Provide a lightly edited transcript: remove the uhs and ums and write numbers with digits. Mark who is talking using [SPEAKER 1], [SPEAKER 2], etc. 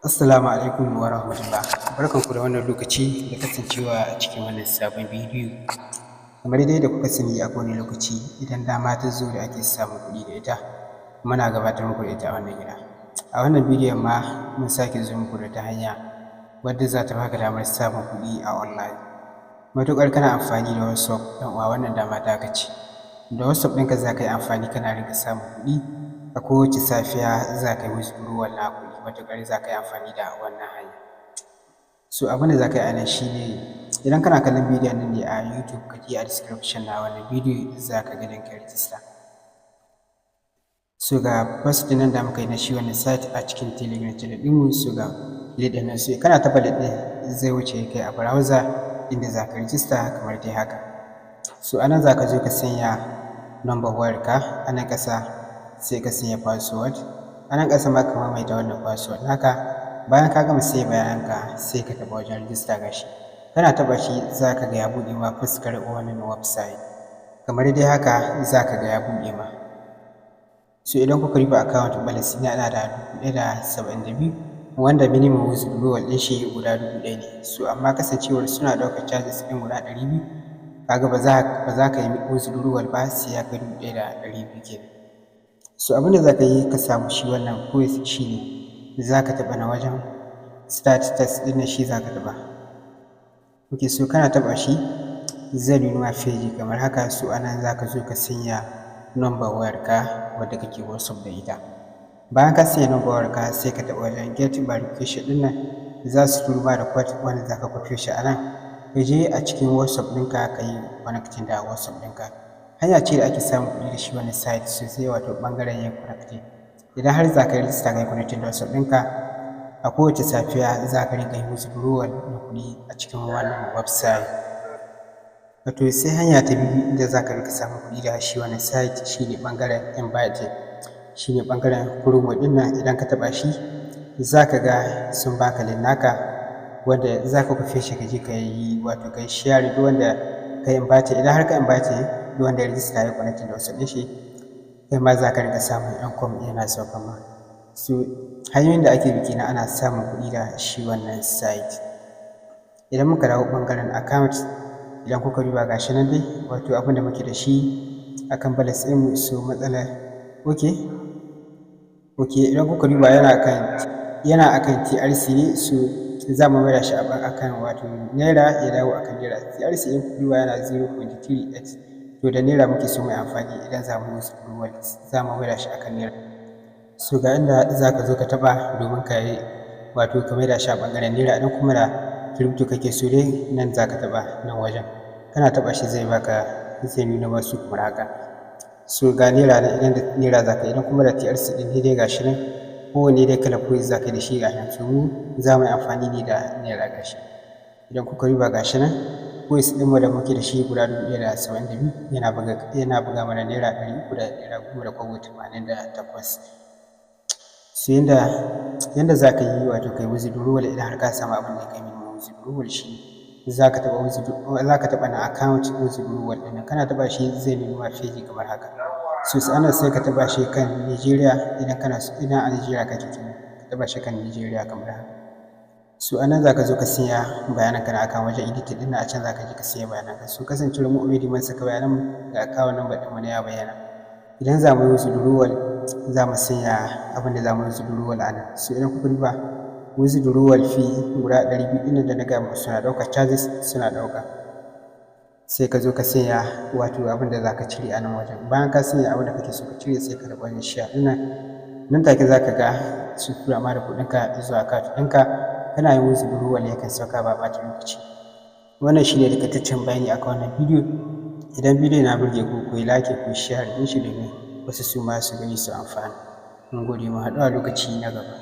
[SPEAKER 1] Assalamu alaikum wa rahmatullah. Barkanku da wannan lokaci da kasancewa a cikin wannan sabon bidiyo. Kamar dai da kuka sani a kowane lokaci idan dama ta zo da ake samun kuɗi da ita, muna gabatar muku da ita a wannan gida. A wannan bidiyon ma mun sake zo muku da ta hanya wadda za ta baka damar samun kuɗi a online. Matuƙar kana amfani da WhatsApp ɗan uwa, wannan dama ta ce. Da WhatsApp ɗinka za ka yi amfani kana rinka samun kuɗi. A kowace safiya za ka yi withdrawal na kuɗi, matuƙar za ka yi amfani da wannan hanya. So abin da za ka yi a nan shi ne, idan kana kallon bidiyon nan ne a YouTube, ka je a description na wannan bidiyo za ka ga link register. So ga post ɗin nan da muka yi na shi wannan site a cikin Telegram channel ɗinmu, so ga link ɗin nan, so kana taɓa link ɗin zai wuce kai a browser inda za ka register kamar dai haka. So a nan za ka zo ka sanya number wayarka, a nan ƙasa sai ka sanya password, a nan ƙasa ma ka maimaita wannan password naka. Bayan ka gama sai bayananka sai ka taɓa wajen register gashi. Kana taɓa shi za ka ga ya buɗe ma fuskar wannan website. Kamar dai haka za ka ga ya buɗe ma. So idan kuka riba account balance ina da 172, wanda minimum withdrawal ɗin shi guda 1000 ne. So amma kasancewar suna ɗaukar charges ɗin guda 200, kaga ba za ka yi withdrawal ba sai ya kai 1200 kenan. So abin da za ka yi ka samu shi wannan quiz shi ne za ka taɓa na wajen start test ɗin nan, shi za ka taɓa. Ok, so kana taɓa shi zai nuna feji kamar haka. So anan za ka zo ka sanya number wayarka wadda kake WhatsApp da ita. Bayan ka sanya number wayarka sai ka taɓa wajen get verification ɗin nan, za su turo ma da code wanda za ka kwafe shi a nan. Ka je a cikin WhatsApp ɗinka ka yi connecting da WhatsApp ɗinka. Hanya ce da ake samun kuɗi da shi wannan site sosai, wato ɓangaren yin connecting. Idan har za ka yi register ka yi connecting da WhatsApp ɗinka, a kowace safiya za ka rinka yin withdrawal na kuɗi a cikin wannan website. Wato sai hanya ta biyu inda za ka rinka samun kuɗi da shi wannan site shi ne ɓangaren invite, shi ne ɓangaren promo ɗin nan. Idan ka taɓa shi za ka ga sun baka link naka wanda za ka kwafe shi ka je ka yi, wato ka yi share duk wanda ka invite. Idan har ka invite duk wanda ya register ya connecting da WhatsApp ɗin shi, kai ma za ka rinka samun income yana sauka ma. So hanyoyin da ake biki na ana samun kuɗi da shi wannan site. Idan muka dawo ɓangaren account, idan kuka duba gashi nan dai, wato abin da muke da shi akan balance ɗinmu. So matsalar ok, idan kuka duba yana akan TRC ne. So za mu maida shi akan wato naira ya dawo akan naira. TRC in kuka duba yana 0.38. To da naira muke so mai amfani idan za mu yi withdrawal, za mu maida shi akan naira. So ga inda za ka zo ka taɓa domin ka yi, wato ka maida shi a ɓangaren naira. Idan kuma da crypto kake so dai, nan za ka taɓa nan wajen. Kana taɓa shi zai nuna masu kamar haka. So ga naira nan, idan da naira za ka yi, idan kuma da TRC ɗin dai gashi nan, kowanne dai kala coin za ka yi da shi gashi nan. So mu za mu yi amfani ne da naira gashi. Idan kuka duba gashi nan, coins ɗinmu da muke da shi guda 1072 yana buga mana naira 310.88. So yanda za ka yi, wato kai withdrawal idan har ka samu abin da kai minimum withdrawal shi, za ka taɓa na account withdrawal ɗin. Kana taɓa shi zai nuna feji kamar haka. So sannan sai ka taɓa shi kan Nigeria idan a Nigeria kake kenan, ka taɓa shi kan Nigeria kamar haka. So anan za ka zo ka sanya bayananka na account wajen edit ɗin nan, a can za ka je ka sanya bayananka. So kasancewar mu already mun saka bayanan ga account number ɗinmu na ya bayyana. Idan za mu yi withdrawal za mu sanya abin da za mu yi withdrawal a nan. So idan kuka duba withdrawal fee guda 200 ɗin da na gaya muku suna ɗaukar charges, suna ɗauka. Sai ka zo ka sanya wato abin da za ka cire a nan wajen. Bayan ka sanya abin da kake so ka cire sai ka taɓa wajen share ɗin nan take za ka ga su tura ma da kuɗinka zuwa account ɗinka. Kana yin withdrawal yakan sauka ba ɓata lokaci. Wannan shi ne takaitaccen bayani akan wannan bidiyo. Idan bidiyo na burge ku yi like, ku share ɗin shi domin wasu su ma su gani su amfana. Mun gode, mu haɗu a lokaci na gaba.